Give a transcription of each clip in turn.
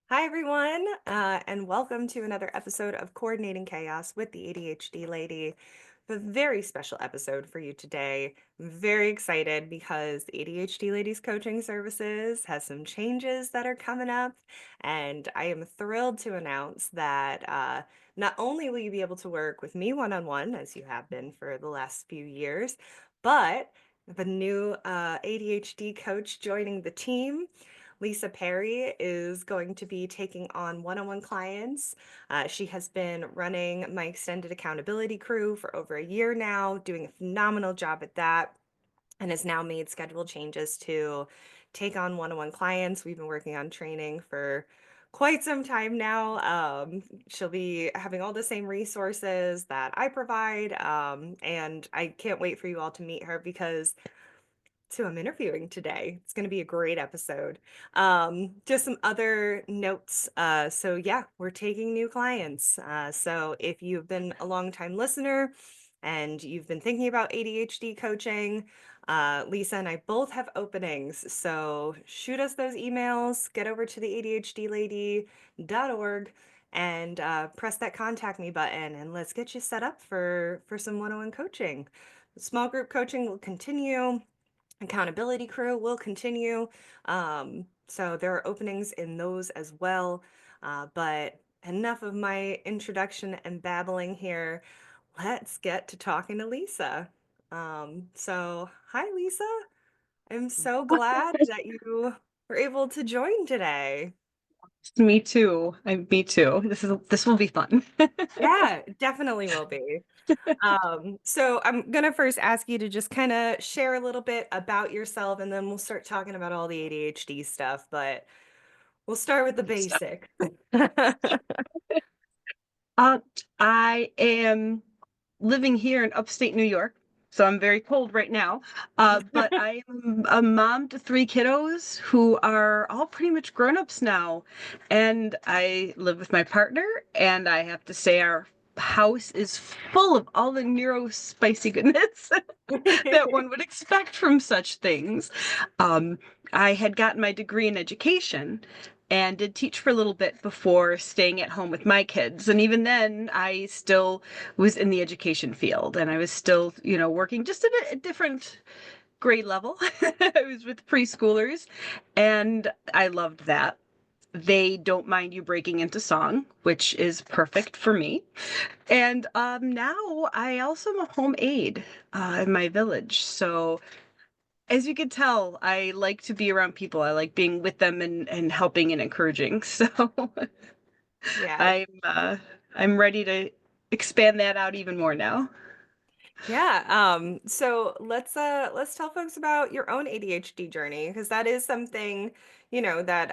Hi, everyone, and welcome to another episode of Coordinating Chaos with the ADHD Lady. A very special episode for you today. I'm very excited because the ADHD Ladies Coaching Services has some changes that are coming up, and I am thrilled to announce that not only will you be able to work with me one on one, as you have been for the last few years, but the new ADHD coach joining the team. Lisa Perry is going to be taking on one-on-one clients. She has been running my extended accountability crew for over a year now, doing a phenomenal job at that, and has now made schedule changes to take on one-on-one clients. We've been working on training for quite some time now. She'll be having all the same resources that I provide, and I can't wait for you all to meet her because who I'm interviewing today. It's going to be a great episode. Just some other notes. So yeah, we're taking new clients. So if you've been a long time listener and you've been thinking about ADHD coaching, Lisa and I both have openings. So shoot us those emails, get over to the ADHDlady.org and press that contact me button and let's get you set up for some one-on-one coaching. Small group coaching will continue. Accountability crew will continue. So there are openings in those as well. But enough of my introduction and babbling here. Let's get to talking to Lisa. Hi, Lisa. I'm so glad that you were able to join today. Me too. Me too. This will be fun. Yeah, definitely will be. So I'm gonna first ask you to just kind of share a little bit about yourself, and then we'll start talking about all the ADHD stuff, but we'll start with the So, basics. uh, I am living here in upstate New York, so I'm very cold right now. But I am a mom to three kiddos who are all pretty much grown-ups now, and I live with my partner, and I have to say our house is full of all the neuro spicy goodness that one would expect from such things. Um, I had gotten my degree in education and did teach for a little bit before staying at home with my kids. And even then, I still was in the education field and I was still, working just at a different grade level. I was with preschoolers and I loved that. They don't mind you breaking into song, which is perfect for me. And now I also am a home aide in my village. So as you can tell, I like to be around people. I like being with them and helping and encouraging. So Yeah. I'm I'm ready to expand that out even more now. Yeah. So let's tell folks about your own ADHD journey because that is something, that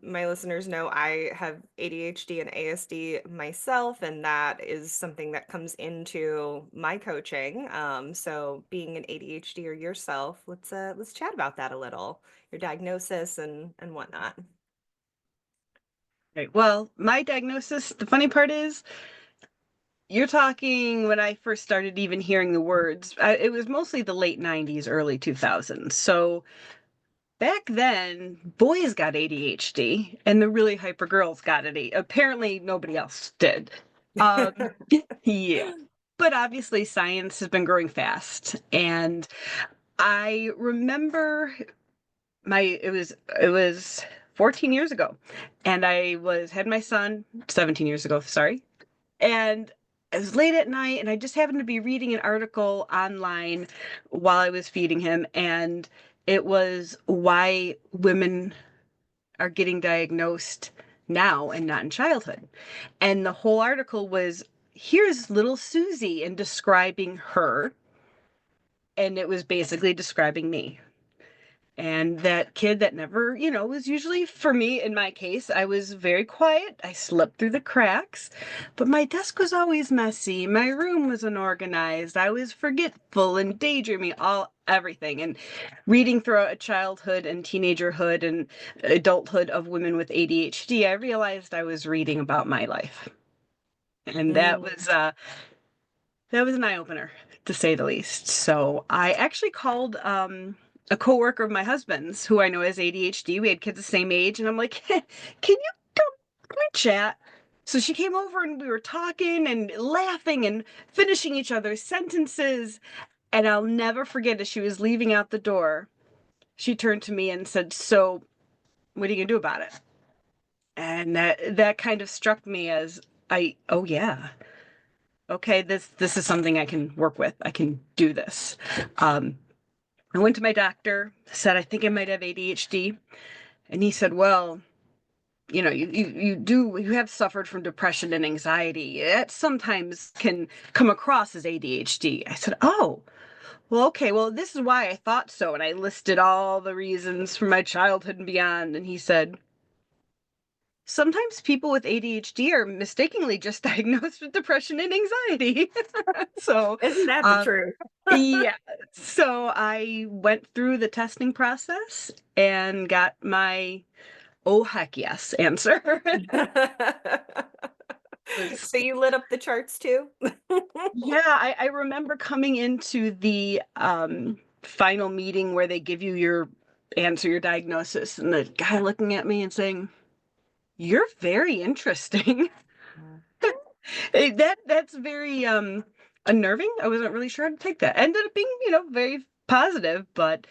my listeners know I have ADHD and ASD myself, and that is something that comes into my coaching. So being an ADHD or yourself, let's chat about that a little, your diagnosis and whatnot. Right. Well, my diagnosis, the funny part is you're talking when I first started even hearing the words. It was mostly the late 90s, early 2000s. So back then, boys got ADHD and the really hyper girls got it. Apparently, nobody else did. Um, yeah. But obviously, science has been growing fast. And I remember it was 14 years ago. And had my son 17 years ago, sorry. And it was late at night, and I just happened to be reading an article online while I was feeding him, and it was why women are getting diagnosed now and not in childhood. And the whole article was here's little Susie and describing her, and it was basically describing me. And that kid that never, was usually for me, in my case, I was very quiet. I slipped through the cracks, but my desk was always messy. My room was unorganized. I was forgetful and daydreaming, everything. And reading throughout a childhood and teenagerhood and adulthood of women with ADHD, I realized I was reading about my life. And Mm. that was an eye opener, to say the least. So I actually called a coworker of my husband's who I know has ADHD. We had kids the same age, and I'm like, can you come? chit chat. So she came over and we were talking and laughing and finishing each other's sentences. And I'll never forget as she was leaving out the door, she turned to me and said, "So, what are you gonna do about it?" And that kind of struck me as oh yeah, okay, this is something I can work with. I can do this. Um, I went to my doctor, said I think I might have ADHD, and he said, "Well, you have suffered from depression and anxiety. That sometimes can come across as ADHD." I said, "Oh, well, okay, well, this is why I thought so." And I listed all the reasons from my childhood and beyond. And he said, "Sometimes people with ADHD are mistakenly just diagnosed with depression and anxiety." So, Isn't that the um, truth? yeah. So I went through the testing process and got my "oh heck yes" answer. was So you lit up the charts too? Yeah, I remember coming into the final meeting where they give you your answer, your diagnosis, and the guy looking at me and saying, "You're very interesting." Mm. That's very unnerving. I wasn't really sure how to take that. Ended up being, very positive, but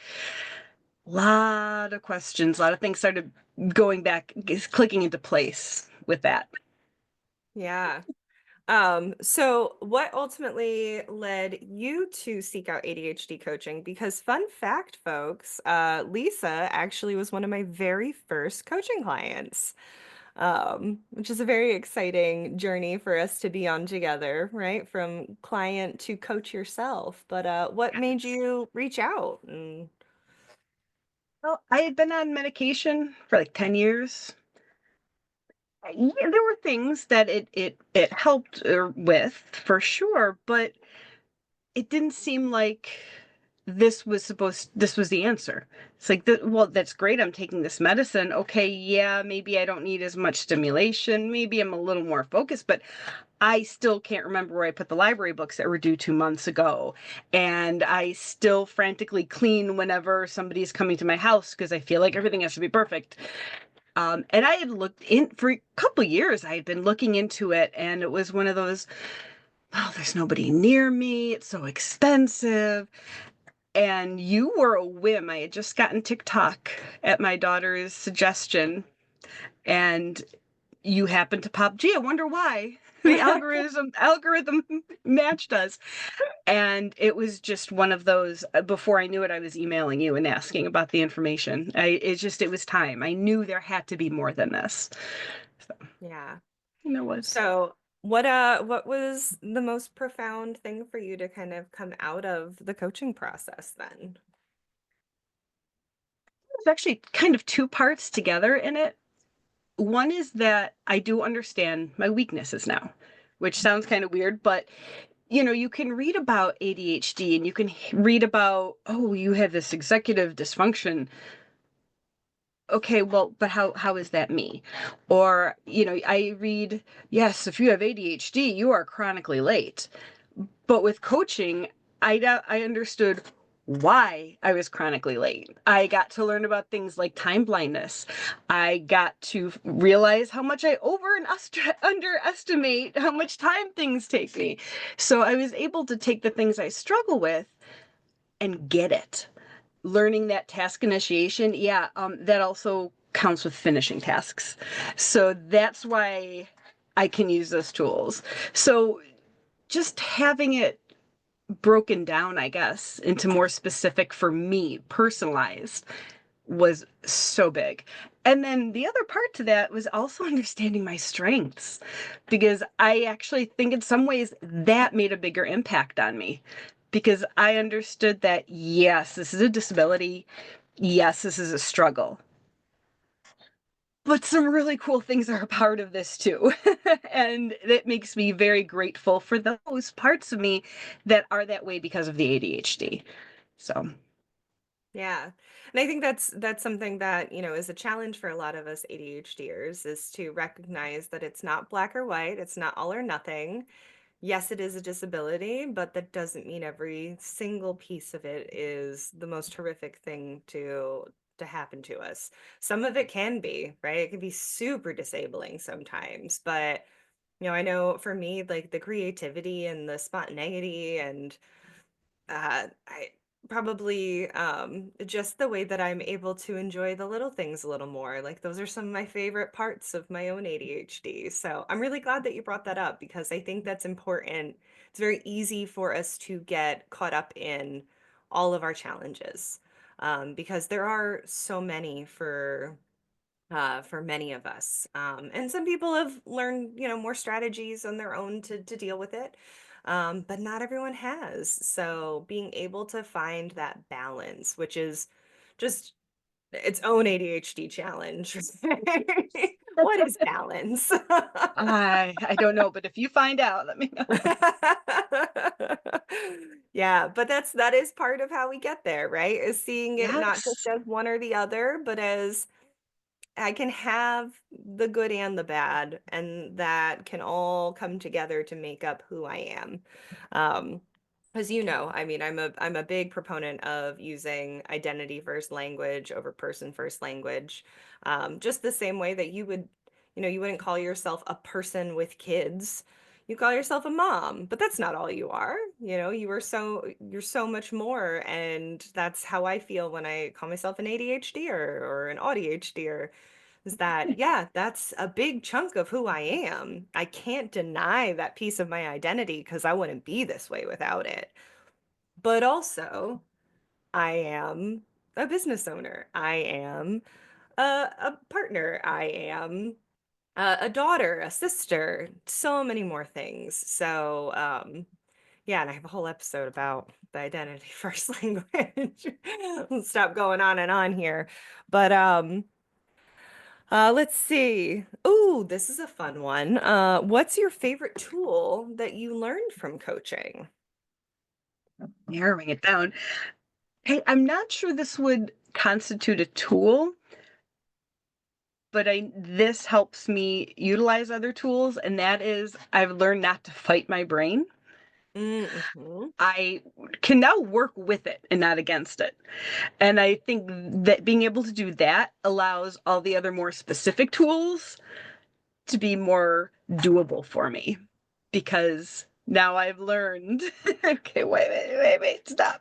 a lot of questions, a lot of things started going back, clicking into place with that. Yeah. So what ultimately led you to seek out ADHD coaching? Because fun fact, folks, Lisa actually was one of my very first coaching clients, which is a very exciting journey for us to be on together, right? From client to coach yourself. But what made you reach out? And Well, I had been on medication for like 10 years. Yeah, there were things that it helped with for sure, but it didn't seem like this was the answer. It's like, well, that's great. I'm taking this medicine. Okay, yeah, maybe I don't need as much stimulation. Maybe I'm a little more focused, but I still can't remember where I put the library books that were due 2 months ago. And I still frantically clean whenever somebody's coming to my house because I feel like everything has to be perfect. And I had looked in for a couple years. I had been looking into it, and it was one of those, "Oh, there's nobody near me. It's so expensive." And you were a whim. I had just gotten TikTok at my daughter's suggestion, and you happened to pop. Gee, I wonder why. The algorithm matched us. And it was just one of those, before I knew it, I was emailing you and asking about the information. It was time. I knew there had to be more than this. So, yeah. and there was. So what was the most profound thing for you to kind of come out of the coaching process then? There's actually kind of two parts together in it. One is that I do understand my weaknesses now, which sounds kind of weird, but you can read about ADHD and you can read about, oh, you have this executive dysfunction. Okay, well, but how is that me? Or, I read, yes, if you have ADHD, you are chronically late. But with coaching, I understood why I was chronically late. I got to learn about things like time blindness. I got to realize how much I underestimate how much time things take me. So I was able to take the things I struggle with and get it. Learning that task initiation, yeah, that also counts with finishing tasks. So that's why I can use those tools. So just having it broken down, I guess, into more specific for me, personalized, was so big. And then the other part to that was also understanding my strengths, because I actually think in some ways that made a bigger impact on me, because I understood that, yes, this is a disability. Yes, this is a struggle. But some really cool things are a part of this too. And it makes me very grateful for those parts of me that are that way because of the ADHD. So, Yeah. And I think that's something that, is a challenge for a lot of us ADHDers is to recognize that it's not black or white, it's not all or nothing. Yes, it is a disability, but that doesn't mean every single piece of it is the most horrific thing to to happen to us. Some of it can be, right? It can be super disabling sometimes, but I know for me, like the creativity and the spontaneity and I probably just the way that I'm able to enjoy the little things a little more. Like those are some of my favorite parts of my own ADHD. So I'm really glad that you brought that up because I think that's important. It's very easy for us to get caught up in all of our challenges because there are so many for many of us. And some people have learned, more strategies on their own to deal with it. But not everyone has. So being able to find that balance, which is just its own ADHD challenge. What is balance? I don't know, but if you find out, let me know. Yeah, but that is part of how we get there, right? Is seeing it not just Yes. as one or the other, but as I can have the good and the bad, and that can all come together to make up who I am. Um, as you know, I mean, I'm a big proponent of using identity first language over person first language. Just the same way that you wouldn't call yourself a person with kids. You call yourself a mom, but that's not all you are. You're so much more, and that's how I feel when I call myself an ADHD or an ADHD is that, yeah, that's a big chunk of who I am. I can't deny that piece of my identity because I wouldn't be this way without it. But also, I am a business owner. I am a partner. I am a daughter, a sister, so many more things. So, yeah, and I have a whole episode about the identity first language. Let's stop going on and on here. But let's see. Ooh, this is a fun one. What's your favorite tool that you learned from coaching? Narrowing it down. Hey, I'm not sure this would constitute a tool, but I this helps me utilize other tools, and that is I've learned not to fight my brain. Mm-hmm. I can now work with it and not against it. And I think that being able to do that allows all the other more specific tools to be more doable for me because now I've learned okay, wait, stop.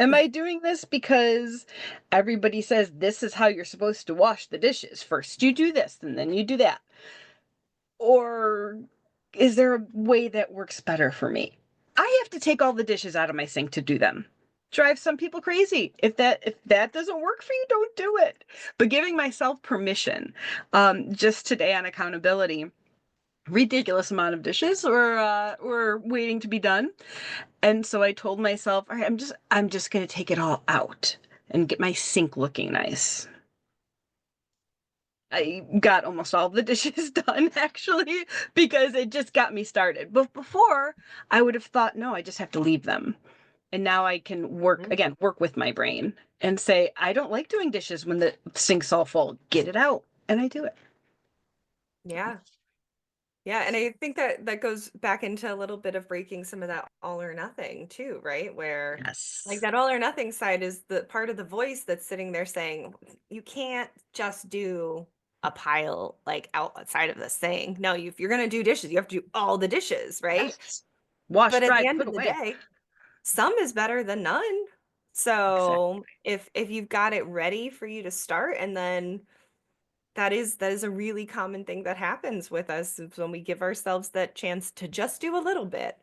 Am I doing this because everybody says this is how you're supposed to wash the dishes? First, you do this and then you do that. Or is there a way that works better for me? I have to take all the dishes out of my sink to do them. Drive some people crazy. If that doesn't work for you, don't do it. But giving myself permission, just today on accountability, ridiculous amount of dishes were waiting to be done, and so I told myself, all right, I'm just gonna take it all out and get my sink looking nice. I got almost all the dishes done actually because it just got me started. But before, I would have thought, no, I just have to leave them. And now I can work with my brain and say, I don't like doing dishes when the sink's all full. Get it out. And I do it. Yeah. Yeah, and I think that goes back into a little bit of breaking some of that all or nothing too, right? Where like Yes. that all or nothing side is the part of the voice that's sitting there saying, you can't just do a pile like outside of this thing. No, if you're gonna do dishes, you have to do all the dishes, right? Yes. Wash, But at dry, the end put of the away. day, some is better than none. Exactly. So if you've got it ready for you to start, and then that is a really common thing that happens with us is when we give ourselves that chance to just do a little bit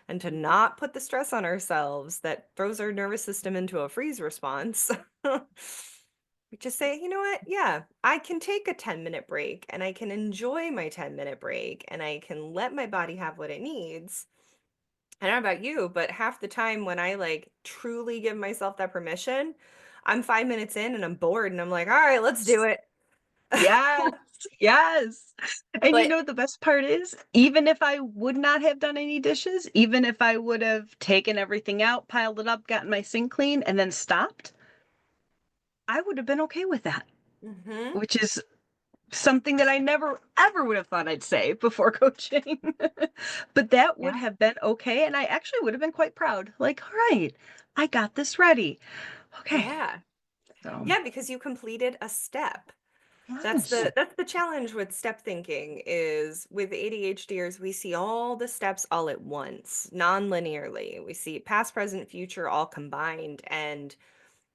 and to not put the stress on ourselves that throws our nervous system into a freeze response. We just say, you know what? Yeah, I can take a 10-minute break and I can enjoy my 10-minute break and I can let my body have what it needs. I don't know about you, but half the time when I like truly give myself that permission, I'm 5 minutes in and I'm bored and I'm like, all right, let's do it. Yes, yes. And you But know the best part is, even if I would not have done any dishes, even if I would have taken everything out, piled it up, gotten my sink clean, and then stopped, I would have been okay with that, mhm. which is something that I never ever would have thought I'd say before coaching. But that would Yeah. have been okay, and I actually would have been quite proud. Like, all right, I got this ready. Okay. Yeah. So, Yeah, because you completed a step. yes. That's the challenge with step thinking is with ADHDers, we see all the steps all at once, non-linearly. We see past, present, future all combined. And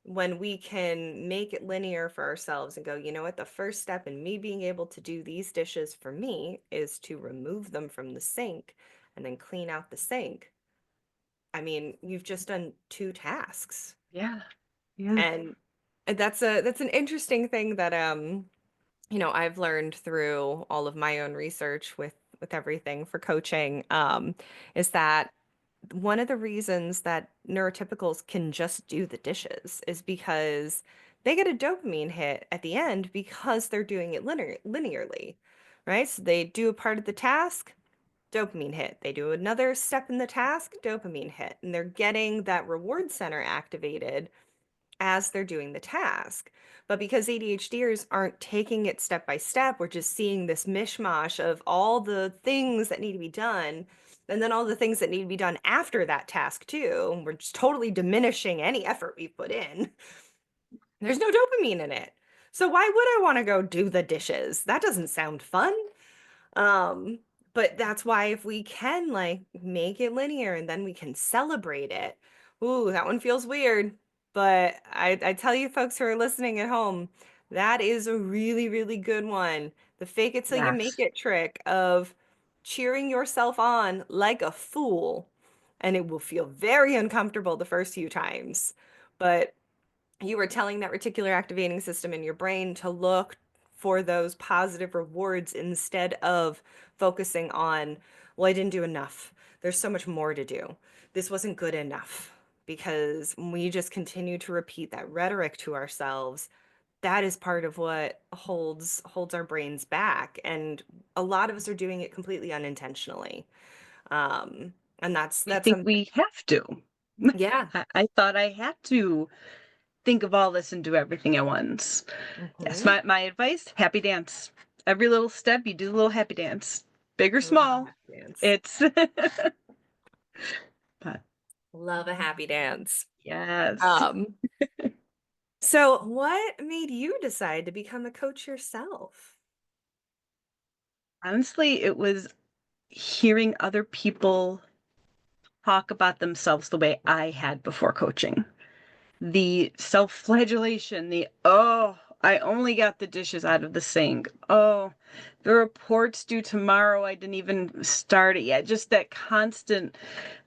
when we can make it linear for ourselves and go, you know what, the first step in me being able to do these dishes for me is to remove them from the sink and then clean out the sink. I mean, you've just done two tasks. Yeah. Yeah. And that's an interesting thing that I've learned through all of my own research with everything for coaching, is that one of the reasons that neurotypicals can just do the dishes is because they get a dopamine hit at the end because they're doing it linearly, right? So they do a part of the task, dopamine hit. They do another step in the task, dopamine hit, and they're getting that reward center activated as they're doing the task. But because ADHDers aren't taking it step by step, we're just seeing this mishmash of all the things that need to be done, and then all the things that need to be done after that task, too. We're just totally diminishing any effort we put in. There's no dopamine in it. So why would I want to go do the dishes? That doesn't sound fun. Um, but that's why if we can like make it linear and then we can celebrate it. Ooh, that one feels weird. But I tell you folks who are listening at home, that is a really, really good one. The fake it till you make Yes. it trick of cheering yourself on like a fool. And it will feel very uncomfortable the first few times. But you were telling that reticular activating system in your brain to look for those positive rewards instead of focusing on, well, I didn't do enough. There's so much more to do. This wasn't good enough. Because when we just continue to repeat that rhetoric to ourselves, that is part of what holds our brains back. And a lot of us are doing it completely unintentionally. And We that's think something. we have to. Yeah. I thought I had to think of all this and do everything at once. Yes, Hmm. my advice, happy dance. Every little step, you do the little happy dance. Big or Love a small, happy dance. it's but Love a happy dance. yes. Um, so what made you decide to become a coach yourself? Honestly, it was hearing other people talk about themselves the way I had before coaching. The self-flagellation, the, "Oh, I only got the dishes out of the sink. Oh, the report's due tomorrow. I didn't even start it yet." Just that constant,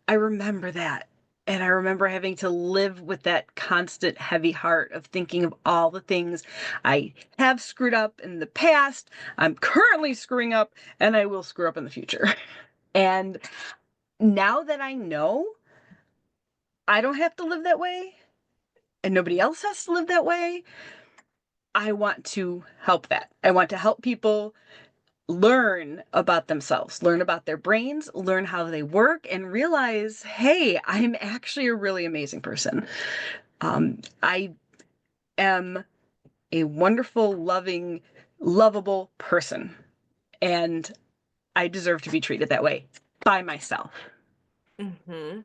I remember that. And I remember having to live with that constant heavy heart of thinking of all the things I have screwed up in the past, I'm currently screwing up, and I will screw up in the future. And now that I know I don't have to live that way and nobody else has to live that way, I want to help that. I want to help people learn about themselves, learn about their brains, learn how they work, and realize, hey, I'm actually a really amazing person. I am a wonderful, loving, lovable person, and I deserve to be treated that way by myself. Hmm.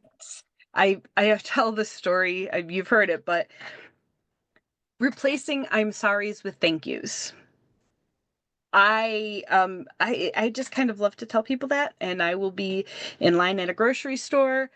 I tell this story. You've heard it, but replacing "I'm sorries" with "thank yous." I just kind of love to tell people that, and I will be in line at a grocery store,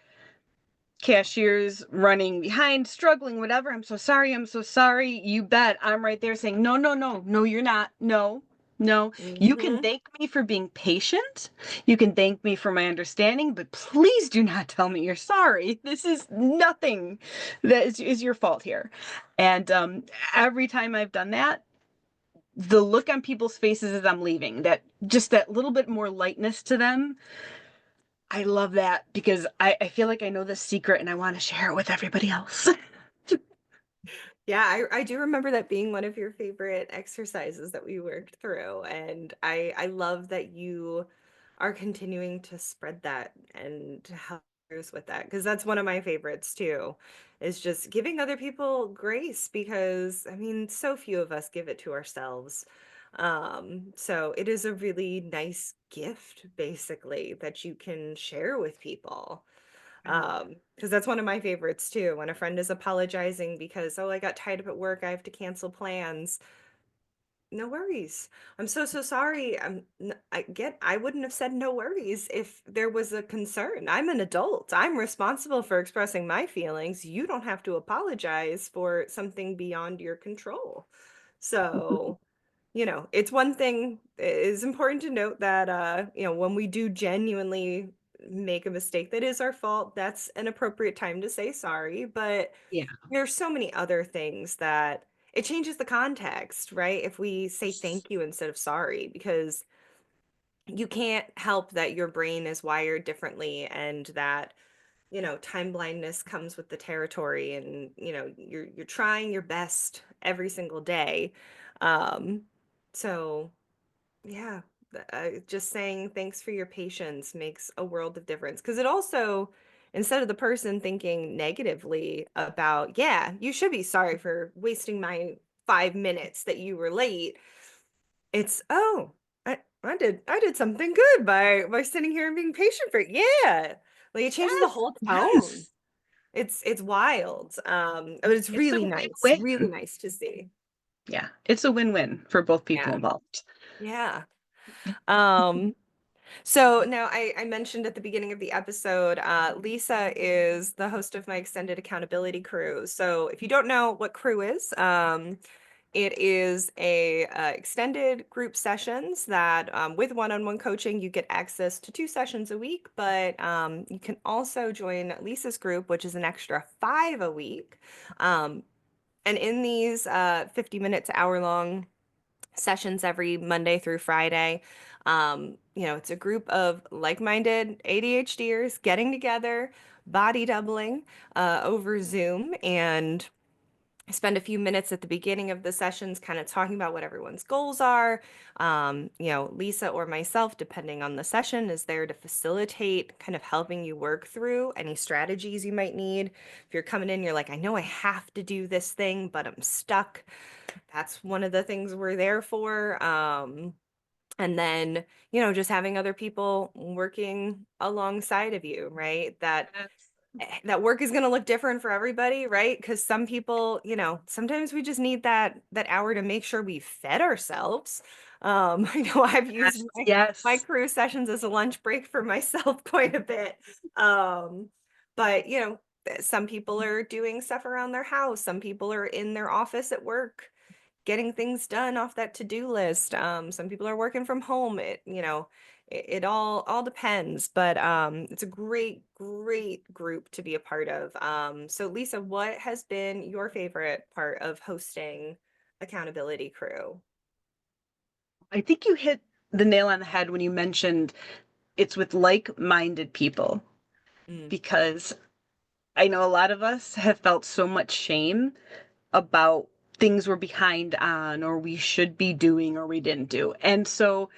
cashiers running behind, struggling, whatever. "I'm so sorry, I'm so sorry." You bet I'm right there saying, "No, no, no, no, you're not. No, no. You can Hmm. thank me for being patient. You can thank me for my understanding, but please do not tell me you're sorry. This is nothing that is your fault here." And every time I've done that, the look on people's faces as I'm leaving, that just that little bit more lightness to them. I love that because I feel like I know this secret and I want to share it with everybody else. Yeah, I do remember that being one of your favorite exercises that we worked through. And I love that you are continuing to spread that and to help others with that. Because that's one of my favorites too, is just giving other people grace because I mean, so few of us give it to ourselves. So it is a really nice gift, basically, that you can share with people. Right. Because that's one of my favorites too. When a friend is apologizing because, oh, I got tied up at work, I have to cancel plans. No worries. I'm so, so sorry. I wouldn't have said no worries if there was a concern. I'm an adult. I'm responsible for expressing my feelings. You don't have to apologize for something beyond your control. So, it's one thing. It is important to note that, when we do genuinely make a mistake that is our fault, that's an appropriate time to say sorry. But Yeah. there's so many other things that it changes the context, right? If we say thank you instead of sorry, because you can't help that your brain is wired differently and that, time blindness comes with the territory and, you're trying your best every single day. Um, so yeah, just saying thanks for your patience makes a world of difference because it also, instead of the person thinking negatively about, yeah, you should be sorry for wasting my 5 minutes that you were late. It's, oh, I did something good by sitting here and being patient for it. Yeah, like it changes the Yes. whole tone. Yes. It's wild. But it's It's a really win-win. nice to see. Yeah. It's a win-win for both people Yeah, involved. yeah. Um, So now I mentioned at the beginning of the episode, Lisa is the host of my extended accountability crew. So if you don't know what crew is, it is a extended group sessions that with one-on-one coaching, you get access to 2 sessions a week, but you can also join Lisa's group, which is an extra 5 a week. Um, and in these 50 minutes, hour long sessions every Monday through Friday. It's a group of like-minded ADHDers getting together, body doubling over Zoom, and spend a few minutes at the beginning of the sessions kind of talking about what everyone's goals are. Lisa or myself, depending on the session, is there to facilitate kind of helping you work through any strategies you might need. If you're coming in, you're like, I know I have to do this thing, but I'm stuck. That's one of the things we're there for. And then, just having other people working alongside of you, right? Yes. That work is going to look different for everybody, right? Because some people, sometimes we just need that hour to make sure we fed ourselves. I know I've used Yes. my Yes. crew sessions as a lunch break for myself quite a bit. Um, but some people are doing stuff around their house. Some people are in their office at work getting things done off that to-do list. Some people are working from home. It all depends, but it's a great group to be a part of. So Lisa, what has been your favorite part of hosting Accountability Crew? I think you hit the nail on the head when you mentioned it's with like-minded people Mm, because I know a lot of us have felt so much shame about things we're behind on or we should be doing or we didn't do. And so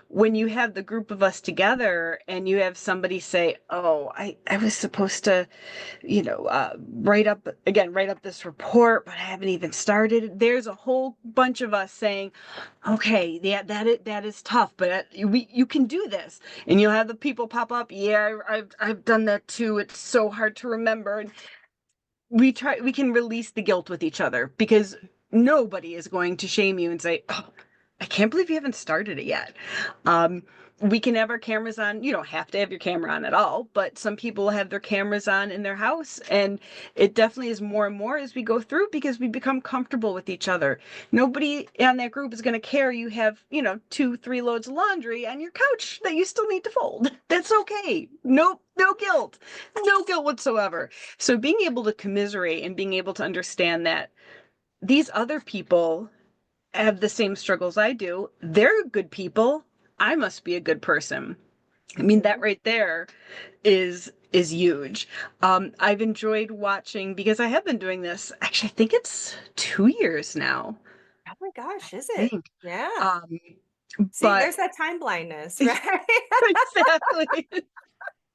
when you have the group of us together and you have somebody say, "Oh, I was supposed to, write up this report, but I haven't even started." There's a whole bunch of us saying, "Okay, yeah, that is tough, but you can do this." And you'll have the people pop up, "Yeah, I've done that too. It's so hard to remember." And we can release the guilt with each other because nobody is going to shame you and say, "Oh, I can't believe you haven't started it yet." um, we can have our cameras on. You don't have to have your camera on at all, but some people have their cameras on in their house, and it definitely is more and more as we go through because we become comfortable with each other. Nobody on that group is going to care you have 2 3 loads of laundry on your couch that you still need to fold. That's okay. Nope, no guilt whatsoever. So being able to commiserate and being able to understand that these other people have the same struggles I do, they're good people. I must be a good person. I mean, that mhm. right there is huge. I've enjoyed watching because I have been doing this. Actually, I think it's 2 years now. Oh my gosh, is I it? think. Yeah. Um, See, but there's that time blindness, right? exactly.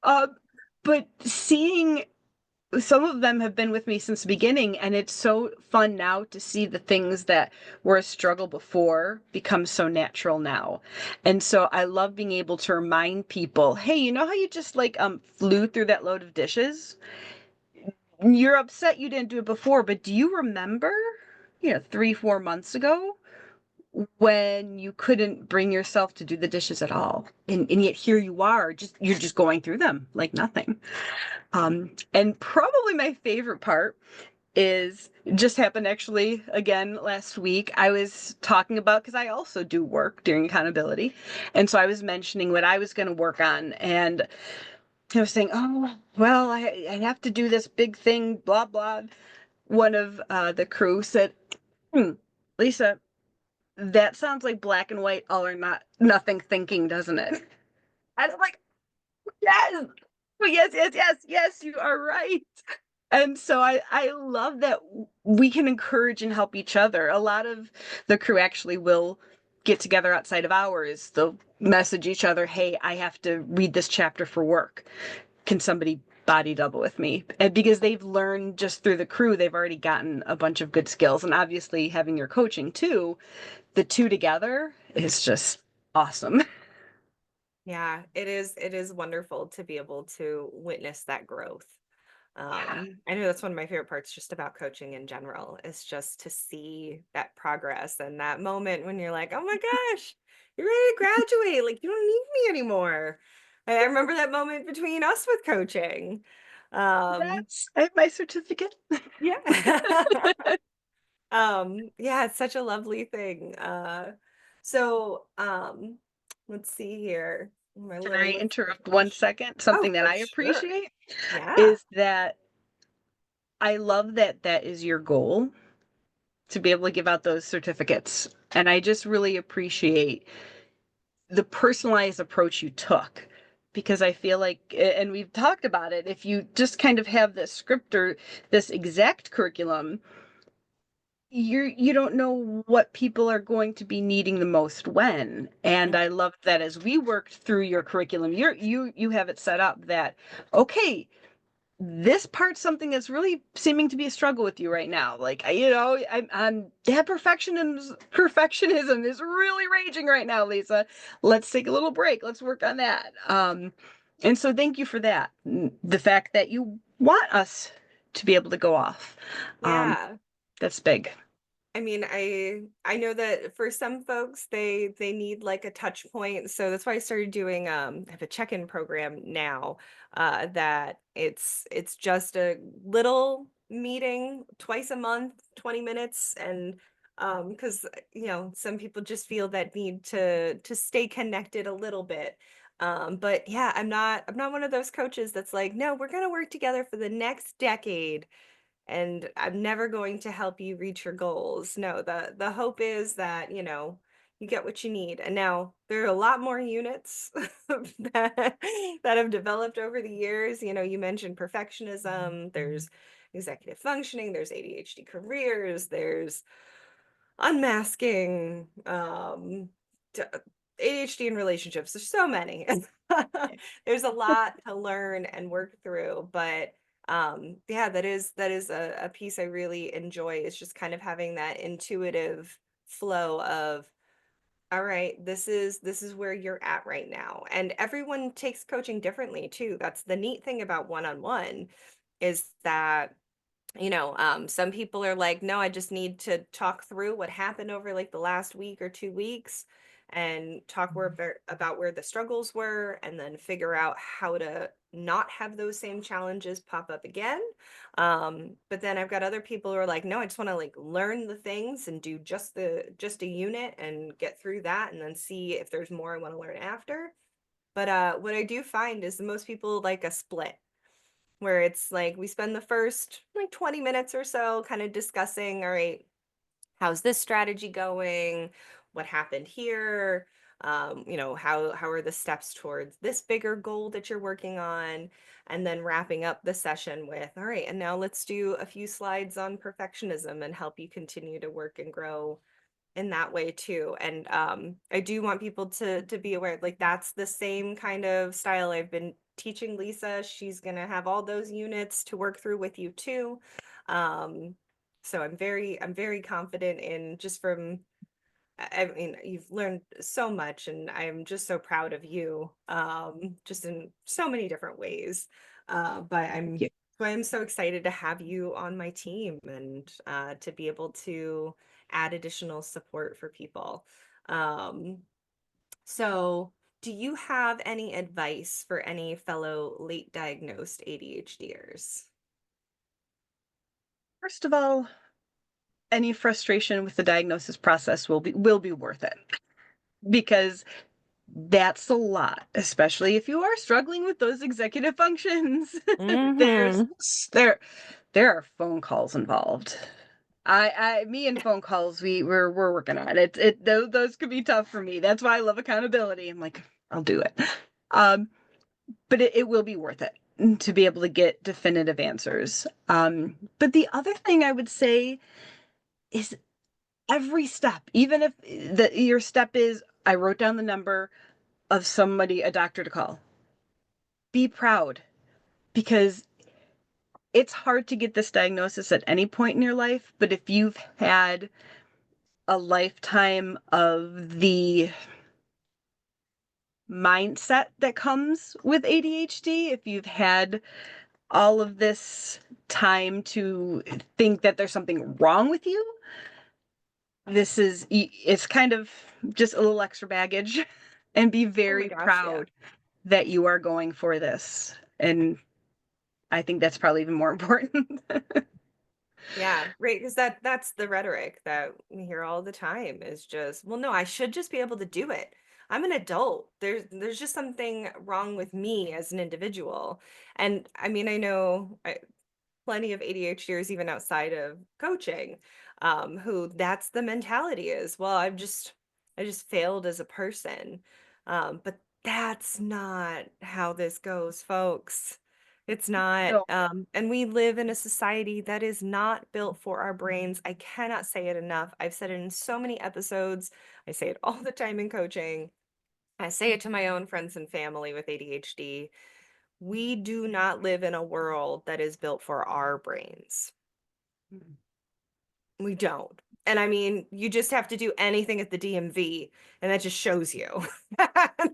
Um, but seeing some of them have been with me since the beginning, and it's so fun now to see the things that were a struggle before become so natural now. And so I love being able to remind people, hey, you know how you just like flew through that load of dishes? You're upset you didn't do it before, but do you remember, 3, 4 months ago when you couldn't bring yourself to do the dishes at all? And yet here you are, you're just going through them like nothing. And probably my favorite part is just happened actually again last week. I was talking about, because I also do work during accountability. And so I was mentioning what I was going to work on. And I was saying, oh, well, I have to do this big thing, blah, blah. One of the crew said, hmm, Lisa, that sounds like black and white, all or not, nothing thinking, doesn't it? And I'm like, yes, yes, yes, yes, yes, you are right. And so I love that we can encourage and help each other. A lot of the crew actually will get together outside of hours. They'll message each other, hey, I have to read this chapter for work. Can somebody body double with me? And because they've learned just through the crew, they've already gotten a bunch of good skills. And obviously having your coaching too, the two together is just awesome. Yeah, it is wonderful to be able to witness that growth. Yeah. I know that's one of my favorite parts just about coaching in general is just to see that progress and that moment when you're like, "Oh my gosh, you're ready to graduate. Like you don't need me anymore." I remember that moment between us with coaching. Um, Yes, I have my certificate. yeah. Yeah, it's such a lovely thing. Let's see here. My Can I little list of interrupt one questions. second? Oh, Something that for I sure. appreciate Yeah. is that I love that that is your goal to be able to give out those certificates. And I just really appreciate the personalized approach you took, because I feel like, and we've talked about it, if you just kind of have this script or this exact curriculum, you don't know what people are going to be needing the most when. And I love that as we worked through your curriculum, you have it set up that, okay, this part's something that's really seeming to be a struggle with you right now. Like, I'm that perfectionism is really raging right now, Lisa. Let's take a little break. Let's work on that. And so thank you for that. The fact that you want us to be able to go off. Um, Yeah. that's big. I mean, I know that for some folks they need like a touch point. So that's why I started doing I have a check-in program now that it's just a little meeting twice a month, 20 minutes and cuz some people just feel that need to stay connected a little bit. But yeah, I'm not one of those coaches that's like, "No, we're going to work together for the next decade." And I'm never going to help you reach your goals. No, the hope is that, you get what you need. And now there are a lot more units that that have developed over the years. You mentioned perfectionism, there's executive functioning, there's ADHD careers, there's unmasking, d ADHD in relationships, there's so many. There's a lot to learn and work through, but, yeah, that is a piece I really enjoy, is just kind of having that intuitive flow of, "All right, this is where you're at right now," and everyone takes coaching differently too. That's the neat thing about one-on-one is that some people are like, no, I just need to talk through what happened over like the last week or 2 weeks and talk about where the struggles were and then figure out how to not have those same challenges pop up again. But then I've got other people who are like, no, I just want to like learn the things and do just a unit and get through that and then see if there's more I want to learn after. But what I do find is the most people like a split where it's like we spend the first like 20 minutes or so kind of discussing, all right, how's this strategy going? What happened here? How are the steps towards this bigger goal that you're working on? And then wrapping up the session with, all right, and now let's do a few slides on perfectionism and help you continue to work and grow in that way too. And I do want people to be aware, like that's the same kind of style I've been teaching Lisa. She's going to have all those units to work through with you too. Um, so I'm very confident in just from I mean, you've learned so much, and I'm just so proud of you, just in so many different ways. But Thank I'm you. so I'm so excited to have you on my team and to be able to add additional support for people. Um, so, do you have any advice for any fellow late diagnosed ADHDers? First of all, any frustration with the diagnosis process will be worth it because that's a lot, especially if you are struggling with those executive functions. there's Mm-hmm. there there are phone calls involved. Me and phone calls, we're working on it. Those could be tough for me. That's why I love accountability. I'm like, I'll do it. Um, but it will be worth it to be able to get definitive answers. But the other thing I would say is every step, even if your step is, I wrote down the number of somebody, a doctor to call, be proud because it's hard to get this diagnosis at any point in your life. But if you've had a lifetime of the mindset that comes with ADHD, if you've had all of this time to think that there's something wrong with you, it's kind of just a little extra baggage. And be Oh my very gosh, yeah. proud that you are going for this. And I think that's probably even more important. Yeah, right. Because that's the rhetoric that we hear all the time is just, well, no, I should just be able to do it. I'm an adult. There's just something wrong with me as an individual. And I mean, I know plenty of ADHDers even outside of coaching, who that's the mentality is, well, I just failed as a person. But that's not how this goes, folks. It's not. No, And we live in a society that is not built for our brains. I cannot say it enough. I've said it in so many episodes. I say it all the time in coaching. I say it to my own friends and family with ADHD. We do not live in a world that is built for our brains. We don't. And I mean, you just have to do anything at the DMV, and that just shows you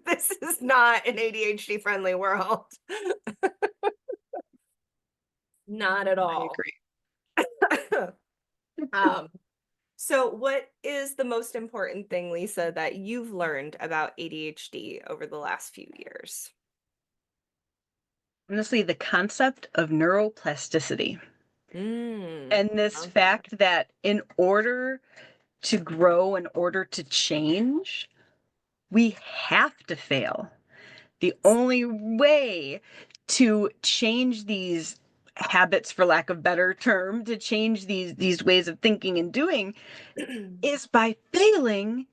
this is not an ADHD friendly world. Not at I all. agree. um, so what is the most important thing, Lisa, that you've learned about ADHD over the last few years? Honestly, the concept of neuroplasticity Mm, and this love that. fact that in order to grow, in order to change, we have to fail. The only way to change these habits, for lack of better term, to change these ways of thinking and doing is by failing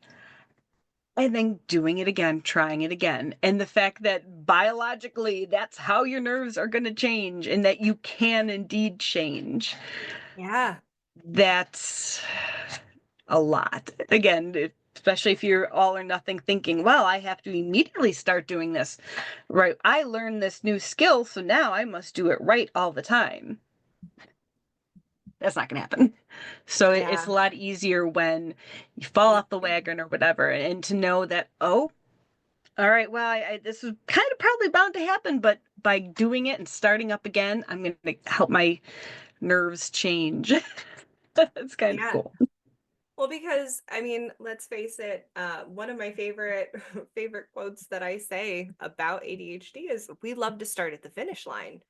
and then doing it again, trying it again. And the fact that biologically that's how your nerves are going to change and that you can indeed change. Yeah. That's a lot. Again, especially if you're all or nothing thinking, well, I have to immediately start doing this. Right. I learned this new skill, so now I must do it right all the time. That's not going to happen. So it's Yeah. a lot easier when you fall off the wagon or whatever, and to know that, oh, all right, well, this is kind of probably bound to happen, but by doing it and starting up again, I'm going to help my nerves change. That's kind of Yeah. cool. Well, because I mean, let's face it, one of my favorite favorite quotes that I say about ADHD is we love to start at the finish line,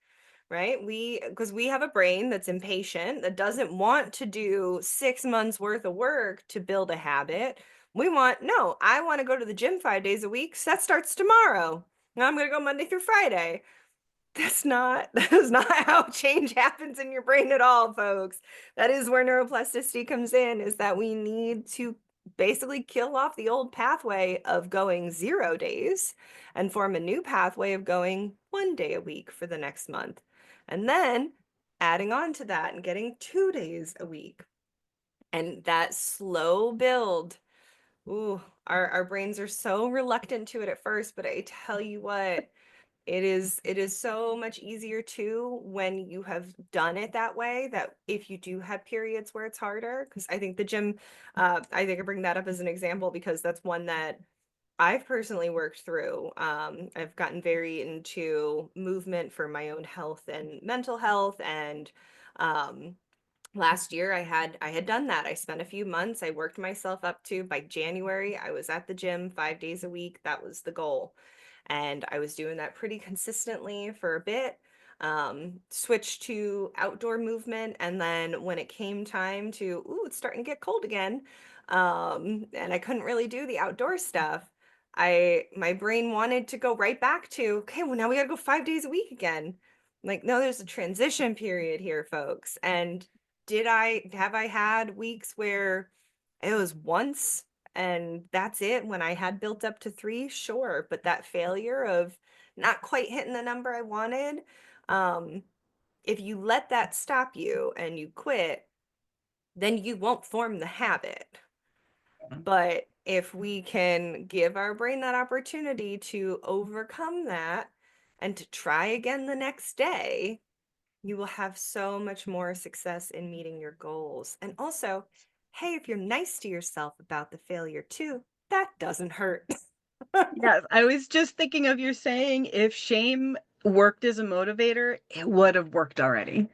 right? Because we have a brain that's impatient, that doesn't want to do 6 months worth of work to build a habit. No, I want to go to the gym 5 days a week. So that starts tomorrow. Now I'm going to go Monday through Friday. That is not how change happens in your brain at all, folks. That is where neuroplasticity comes in, is that we need to basically kill off the old pathway of going 0 days and form a new pathway of going 1 day a week for the next month. And then adding on to that and getting 2 days a week. And that slow build. Ooh, our brains are so reluctant to it at first, but I tell you what, It is so much easier too when you have done it that way, that if you do have periods where it's harder, because I think the gym, I think I bring that up as an example because that's one that I've personally worked through. I've gotten very into movement for my own health and mental health, and um, last year I had done that. I spent a few months, I worked myself up to by January, I was at the gym 5 days a week. That was the goal. And I was doing that pretty consistently for a bit. Switched to outdoor movement, and then when it came time to, ooh, it's starting to get cold again, and I couldn't really do the outdoor stuff. My brain wanted to go right back to, okay, well now we gotta go 5 days a week again. Like, no, there's a transition period here, folks. And have I had weeks where it was once and that's it when I had built up to three? Sure. But that failure of not quite hitting the number I wanted, um, if you let that stop you and you quit, then you won't form the habit. But if we can give our brain that opportunity to overcome that and to try again the next day, you will have so much more success in meeting your goals. And also, hey, if you're nice to yourself about the failure too, that doesn't hurt. Yes, I was just thinking of your saying, if shame worked as a motivator, it would have worked already.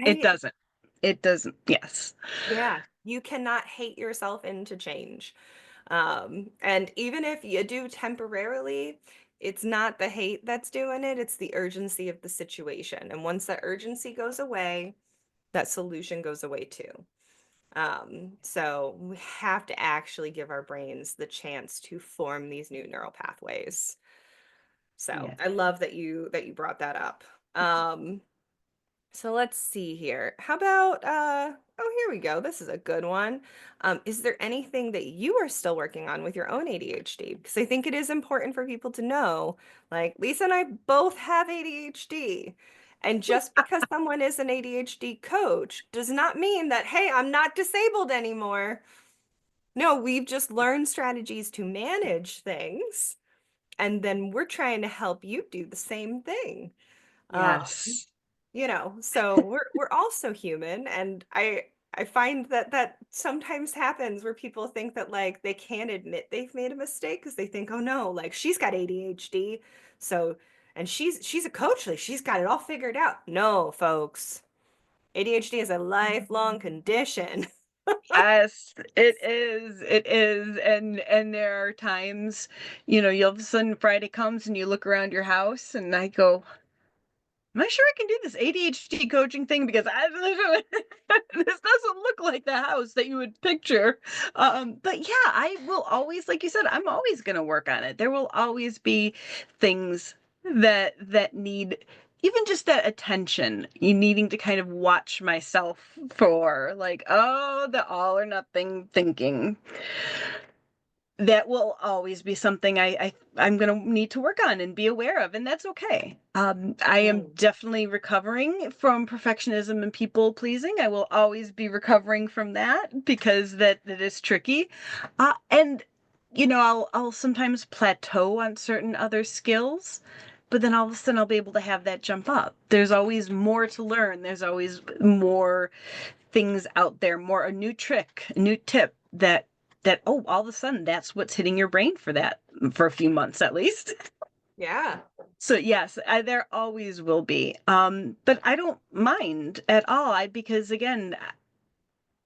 It Right? doesn't. It doesn't. Yes. Yeah. You cannot hate yourself into change. And even if you do temporarily, it's not the hate that's doing it, it's the urgency of the situation. And once that urgency goes away, that solution goes away too. So we have to actually give our brains the chance to form these new neural pathways. So Yes. I love that you brought that up. Um, so let's see here. How about oh, here we go. This is a good one. Is there anything that you are still working on with your own ADHD? Because I think it is important for people to know, like Lisa and I both have ADHD. And just because someone is an ADHD coach does not mean that, hey, I'm not disabled anymore. No, we've just learned strategies to manage things, and then we're trying to help you do the same thing. Um, Yes. so we're also human, and I find that that sometimes happens where people think that like they can't admit they've made a mistake because they think, oh no, like she's got ADHD, so and she's a coach, like she's got it all figured out. No, folks, ADHD is a lifelong condition. Yes, it is. It is. And there are times, you all of a sudden Friday comes and you look around your house and I go, am I sure I can do this ADHD coaching thing? Because this doesn't look like the house that you would picture. But yeah, I will always, like you said, I'm always going to work on it. There will always be things that need even just that attention. You needing to kind of watch myself for like, oh, the all or nothing thinking that will always be something I'm going to need to work on and be aware of, and that's okay. I am Mm. definitely recovering from perfectionism and people pleasing. I will always be recovering from that because that is tricky, and I'll sometimes plateau on certain other skills. But then all of a sudden I'll be able to have that jump up. There's always more to learn. There's always more things out there, more a new trick, a new tip that oh, all of a sudden that's what's hitting your brain for that for a few months at least. Yeah. So yes, there always will be. But I don't mind at all. Because again,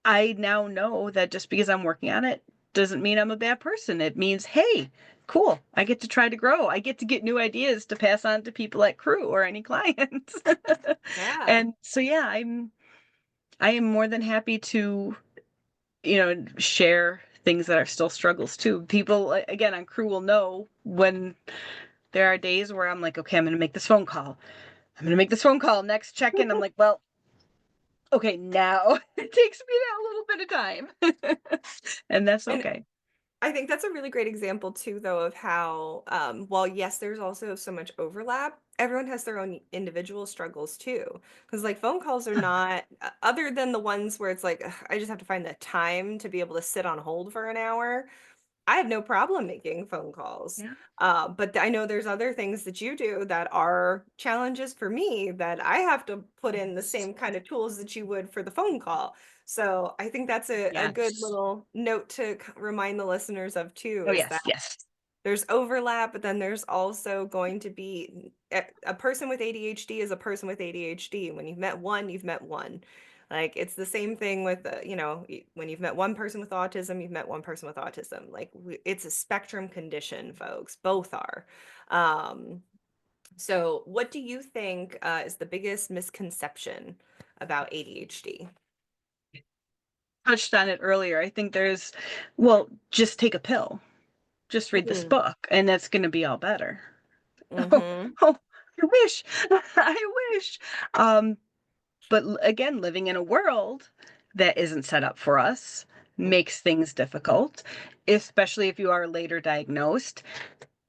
I now know that just because I'm working on it doesn't mean I'm a bad person. It means, hey, cool, I get to try to grow. I get to get new ideas to pass on to people at crew or any clients. Yeah. And so yeah, I am more than happy to share things that are still struggles too. People, again, on crew will know when there are days where I'm like, okay, I'm going to make this phone call. I'm going to make this phone call. Next check in. I'm like, well, okay, now it takes me that little bit of time. And that's And okay. I think that's a really great example too, though, of how, while yes, there's also so much overlap, everyone has their own individual struggles too. Because like phone calls are not, other than the ones where it's like, "Ugh, I just have to find the time to be able to sit on hold for an hour." I have no problem making phone calls. Yeah. But I know there's other things that you do that are challenges for me that I have to put in the Yes. same kind of tools that you would for the phone call. So I think that's a good Yes. little note to remind the listeners of too, Oh, is that yes, yes. there's overlap, but then there's also going to be a person with ADHD is a person with ADHD. When you've met one, you've met one. Like it's the same thing with, when you've met one person with autism, you've met one person with autism. Like it's a spectrum condition, folks. Both are. Um, so, what do you think is the biggest misconception about ADHD? Touched on it earlier. I think well, just take a pill. Just read this Mm, book, and that's gonna be all better. Oh, mm-hmm. oh, I wish. I wish. Um, but again, living in a world that isn't set up for us makes things difficult, especially if you are later diagnosed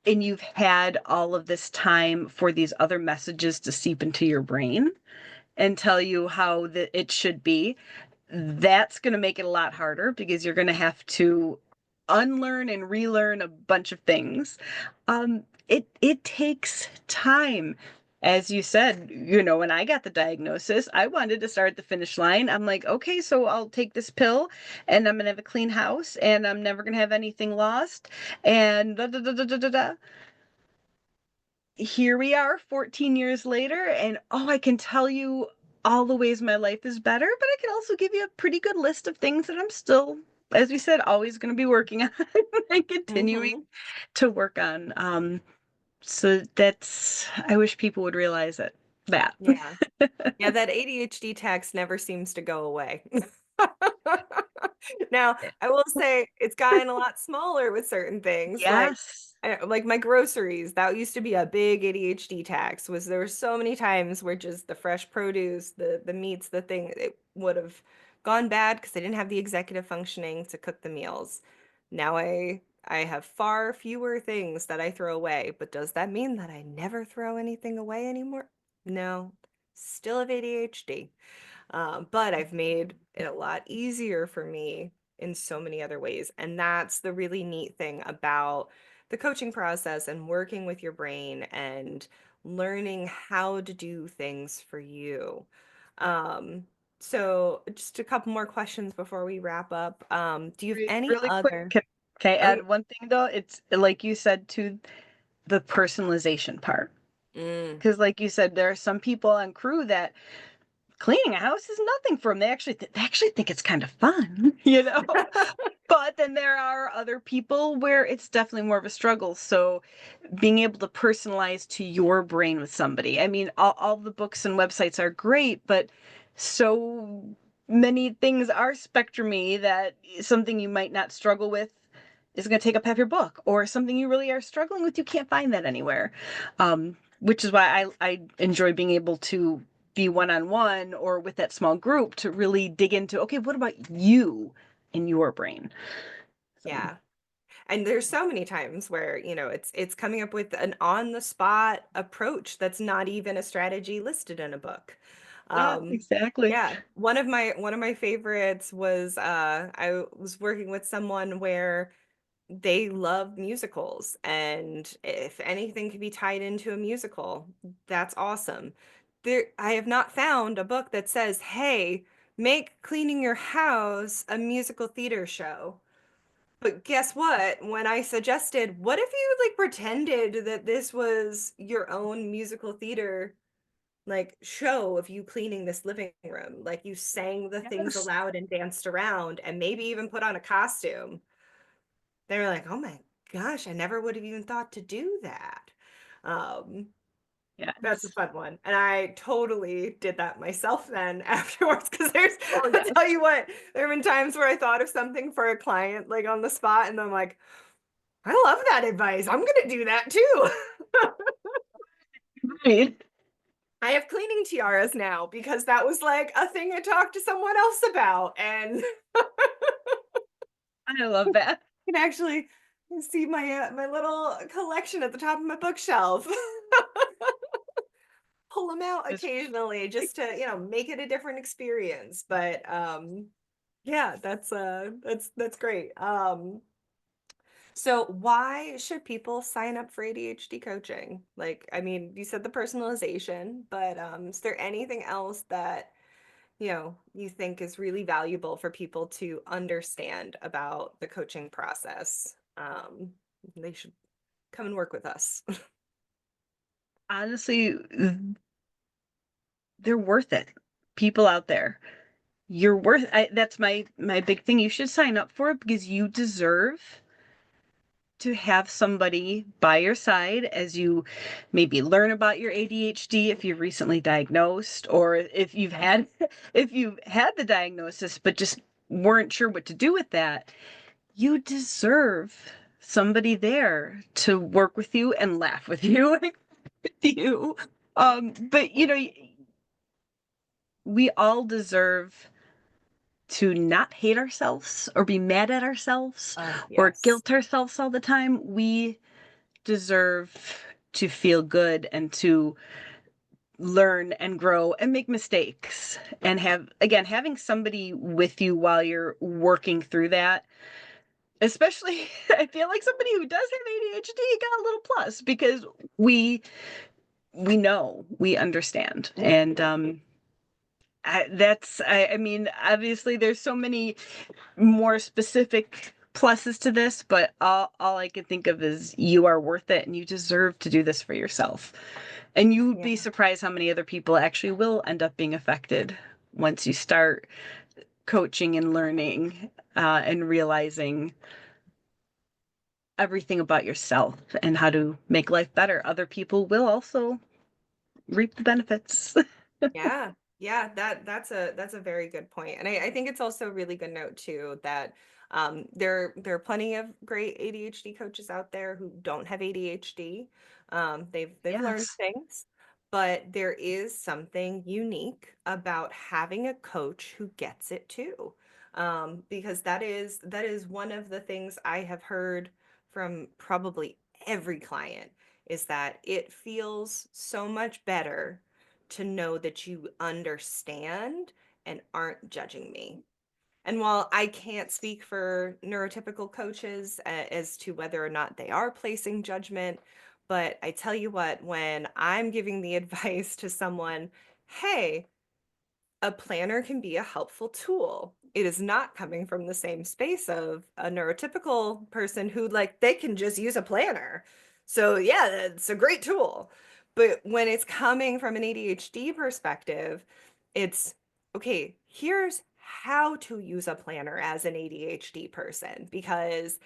and you've had all of this time for these other messages to seep into your brain and tell you how it should be. That's going to make it a lot harder because you're going to have to unlearn and relearn a bunch of things. It takes time. As you said, when I got the diagnosis, I wanted to start at the finish line. I'm like, okay, so I'll take this pill and I'm going to have a clean house and I'm never going to have anything lost. And da, da, da, da, da, da, da. Here we are 14 years later, and I can tell you all the ways my life is better, but I can also give you a pretty good list of things that I'm still, as we said, always going to be working on and continuing Mm-hmm. to work on. So I wish people would realize it, that. Yeah. Yeah, that ADHD tax never seems to go away. Now, I will say it's gotten a lot smaller with certain things, Yes. like my groceries. That used to be a big ADHD tax. Was there were so many times where just the fresh produce, the meats, the thing, it would have gone bad because I didn't have the executive functioning to cook the meals. Now I have far fewer things that I throw away, but does that mean that I never throw anything away anymore? No, still have ADHD. But I've made it a lot easier for me in so many other ways. And that's the really neat thing about the coaching process and working with your brain and learning how to do things for you. Um, so just a couple more questions before we wrap up. Do you have any Really quick, other? can I Oh, yeah. add one thing though? It's like you said, to the personalization part. Mm. Because, like you said, there are some people on crew that cleaning a house is nothing for them. They actually think it's kind of fun, But then there are other people where it's definitely more of a struggle. So being able to personalize to your brain with somebody. I mean, all the books and websites are great, but so many things are spectrumy that something you might not struggle with is going to take up half your book, or something you really are struggling with, you can't find that anywhere. Which is why I enjoy being able to be one-on-one or with that small group to really dig into, okay, what about you in your brain? So Yeah. And there's so many times where, it's coming up with an on the spot approach that's not even a strategy listed in a book. yeah, Um, exactly. yeah, one of my favorites was I was working with someone where they love musicals, and if anything can be tied into a musical, that's awesome. I have not found a book that says, "Hey, make cleaning your house a musical theater show." But guess what? When I suggested, what if you like pretended that this was your own musical theater like show of you cleaning this living room? Like you sang the things Yes. aloud and danced around and maybe even put on a costume. They were like, "Oh my gosh, I never would have even thought to do that." Um, that's a Yes. fun one. And I totally did that myself then afterwards because Oh, I'll tell yes. you what, there have been times where I thought of something for a client like on the spot and I'm like, I love that advice. I'm gonna do that too. Right. I have cleaning tiaras now because that was like a thing I talked to someone else about, and I love that. you can actually see my little collection at the top of my bookshelf. Pull them out Just occasionally just to make it a different experience. But yeah, that's great. So why should people sign up for ADHD coaching? Like, I mean, you said the personalization, but is there anything else that, you think is really valuable for people to understand about the coaching process? They should come and work with us. Honestly, they're worth it. People out there, that's my big thing. You should sign up for it because you deserve to have somebody by your side as you maybe learn about your ADHD if you're recently diagnosed, or if you've had if you've had the diagnosis but just weren't sure what to do with that. You deserve somebody there to work with you and laugh with you with you. But we all deserve to not hate ourselves or be mad at ourselves Oh, or yes. guilt ourselves all the time. We deserve to feel good and to learn and grow and make mistakes and having somebody with you while you're working through that, especially I feel like somebody who does have ADHD got a little plus because we we understand. And I mean, obviously there's so many more specific pluses to this, but all I can think of is you are worth it and you deserve to do this for yourself. And you would Yeah. be surprised how many other people actually will end up being affected once you start coaching and learning and realizing everything about yourself and how to make life better. Other people will also reap the benefits. Yeah. Yeah, that's a very good point. And I think it's also a really good note too that there are plenty of great ADHD coaches out there who don't have ADHD. They've learned Yes. things, but there is something unique about having a coach who gets it too. Because that is one of the things I have heard from probably every client is that it feels so much better to know that you understand and aren't judging me. And while I can't speak for neurotypical coaches as to whether or not they are placing judgment, but I tell you what, when I'm giving the advice to someone, hey, a planner can be a helpful tool. It is not coming from the same space of a neurotypical person who like they can just use a planner. So yeah, it's a great tool. But when it's coming from an ADHD perspective, it's okay, here's how to use a planner as an ADHD person because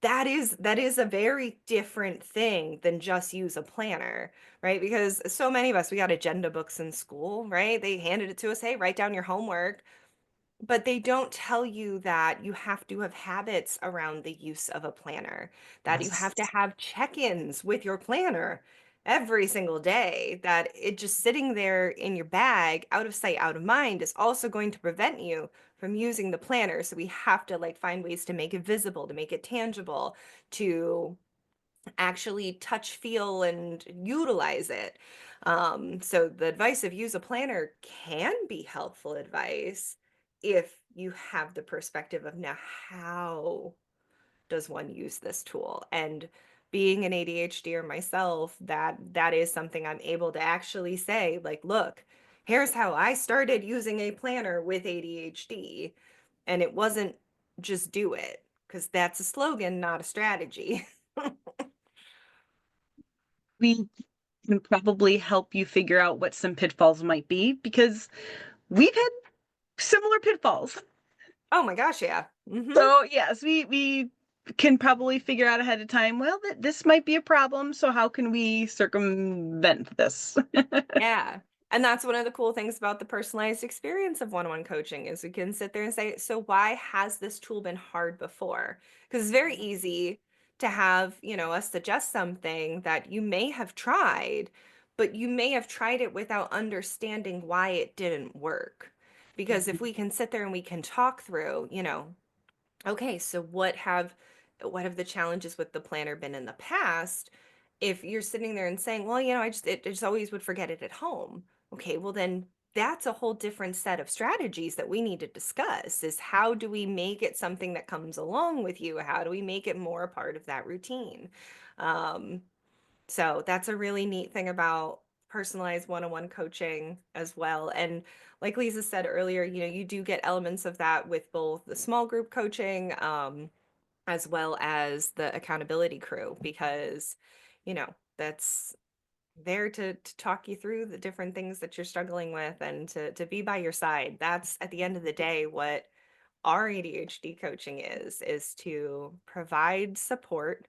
that is a very different thing than just use a planner, right? Because so many of us, we got agenda books in school, right? They handed it to us, hey, write down your homework. But they don't tell you that you have to have habits around the use of a planner, that you have to Yes. have check ins with your planner every single day, that it just sitting there in your bag, out of sight, out of mind, is also going to prevent you from using the planner. So we have to like find ways to make it visible, to make it tangible, to actually touch, feel, and utilize it. So the advice of use a planner can be helpful advice if you have the perspective of now how does one use this tool? And being an ADHDer myself, that is something I'm able to actually say, like, look, here's how I started using a planner with ADHD. And it wasn't just do it, because that's a slogan, not a strategy. We can probably help you figure out what some pitfalls might be because we've had similar pitfalls. Oh my gosh, yeah. Mhm. So yes, we can probably figure out ahead of time, well, this might be a problem, so how can we circumvent this? Yeah. And that's one of the cool things about the personalized experience of one-on-one coaching is we can sit there and say, so why has this tool been hard before? Because it's very easy to have, us suggest something that you may have tried, but you may have tried it without understanding why it didn't work. Because if Mhm. we can sit there and we can talk through, okay, so what have the challenges with the planner been in the past? If you're sitting there and saying, well, I just always would forget it at home. Okay, well then that's a whole different set of strategies that we need to discuss is how do we make it something that comes along with you? How do we make it more a part of that routine? Um, so that's a really neat thing about personalized one-on-one coaching as well. And like Lisa said earlier, you do get elements of that with both the small group coaching, as well as the accountability crew, because, that's there to talk you through the different things that you're struggling with and to be by your side. That's at the end of the day what our ADHD coaching is to provide support,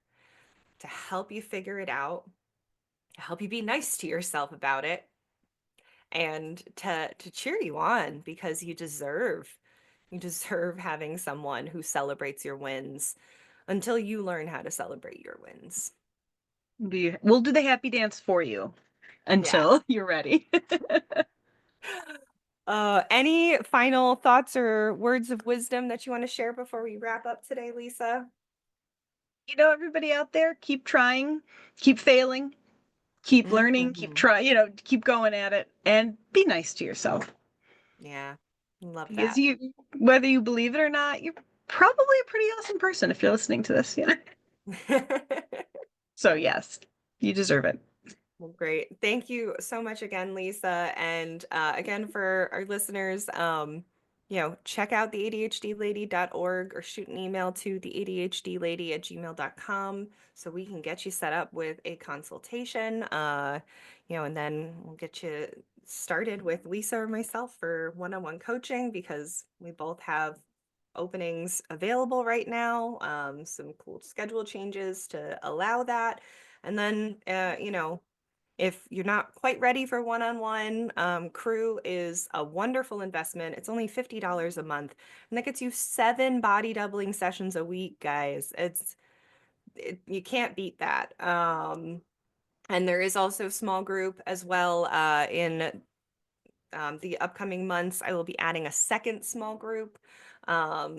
to help you figure it out, to help you be nice to yourself about it, and to cheer you on because you deserve having someone who celebrates your wins until you learn how to celebrate your wins. We'll do the happy dance for you Yeah. until you're ready. Any final thoughts or words of wisdom that you want to share before we wrap up today, Lisa? Everybody out there, keep trying, keep failing, keep learning, keep Mhm. trying, keep going at it and be nice to yourself. Yeah, love Because that. whether you believe it or not, you're probably a pretty awesome person if you're listening to this. Yeah. So yes, you deserve it. Well, great. Thank you so much again, Lisa. And again, for our listeners, check out theadhdlady.org or shoot an email to theadhdlady@gmail.com so we can get you set up with a consultation. And then we'll get you started with Lisa or myself for one-on-one coaching because we both have openings available right now, some cool schedule changes to allow that. And then, if you're not quite ready for one-on-one, Crew is a wonderful investment. It's only $50 a month, and that gets you 7 body doubling sessions a week, guys. You can't beat that. And there is also small group as well. In the upcoming months, I will be adding a second small group.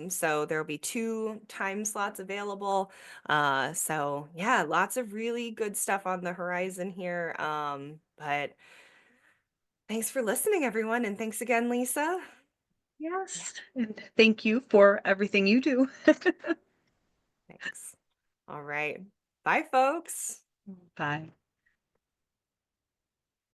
So there'll be 2 time slots available. So yeah, lots of really good stuff on the horizon here. But thanks for listening, everyone. And thanks again, Lisa. Yeah, Yes. And thank you for everything you do. thanks. All right. Bye, folks. Bye.